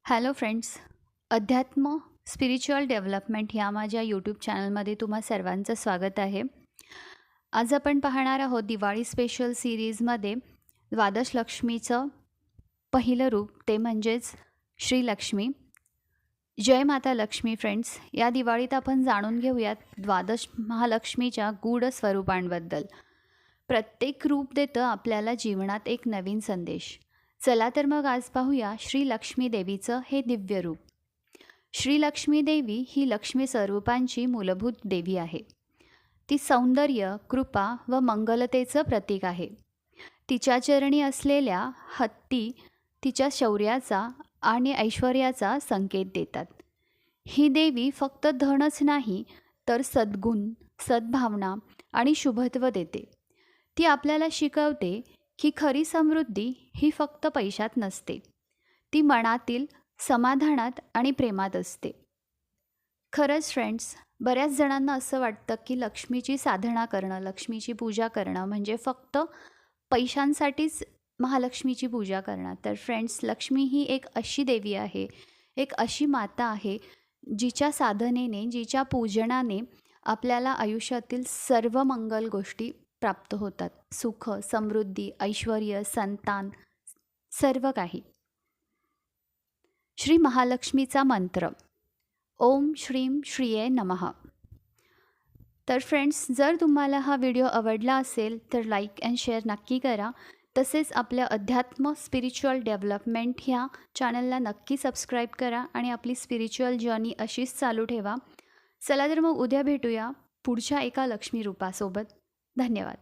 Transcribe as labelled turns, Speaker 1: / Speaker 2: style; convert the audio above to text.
Speaker 1: Hello friends, अध्यात्म spiritual development ह्या माझ्या यूट्यूब चॅनलमध्ये तुम्हा सर्वांचं स्वागत आहे. आज आपण पाहणार आहोत दिवाळी स्पेशल सिरीजमध्ये द्वादश लक्ष्मीचं पहिलं रूप, ते म्हणजेच श्रीलक्ष्मी. जय माता लक्ष्मी फ्रेंड्स. या दिवाळीत आपण जाणून घेऊयात द्वादश महालक्ष्मीच्या गूढ स्वरूपांबद्दल. प्रत्येक रूप देतं आपल्याला जीवनात एक नवीन संदेश. चला तर मग आज पाहूया श्री लक्ष्मी देवीचं हे दिव्य रूप. श्री लक्ष्मी देवी ही लक्ष्मी स्वरूपांची मूलभूत देवी आहे. ती सौंदर्य, कृपा व मंगलतेचं प्रतीक आहे. तिच्या चरणी असलेल्या हत्ती तिच्या शौर्याचा आणि ऐश्वर्याचा संकेत देतात. ही देवी फक्त धनच नाही तर सद्गुण, सद्भावना आणि शुभत्व देते. ती आपल्याला शिकवते की खरी समृद्धी ही फक्त पैशात नसते, ती मनातील समाधानात आणि प्रेमात असते. खरंच फ्रेंड्स, बऱ्याच जणांना असं वाटतं की लक्ष्मीची साधना करणं, लक्ष्मीची पूजा करणं म्हणजे फक्त पैशांसाठीच महालक्ष्मीची पूजा करणं. तर फ्रेंड्स, लक्ष्मी ही एक अशी देवी आहे, एक अशी माता आहे जिच्या साधनेने, जिच्या पूजनाने आपल्याला आयुष्यातील सर्व मंगल गोष्टी प्राप्त होतात. सुख, समृद्धी, ऐश्वर्य, संतान, सर्व काही. श्री महालक्ष्मीचा मंत्र ओम श्रीम श्रीये नमः. तर फ्रेंड्स, जर तुम्हाला हा व्हिडिओ आवडला असेल तर लाईक अँड शेअर नक्की करा. तसेच आपल्या अध्यात्म स्पिरिच्युअल डेव्हलपमेंट ह्या चॅनलला नक्की सबस्क्राईब करा आणि आपली स्पिरिच्युअल जर्नी अशीच चालू ठेवा. चला तर मग उद्या भेटूया पुढच्या एका लक्ष्मी रूपासोबत. धन्यवाद.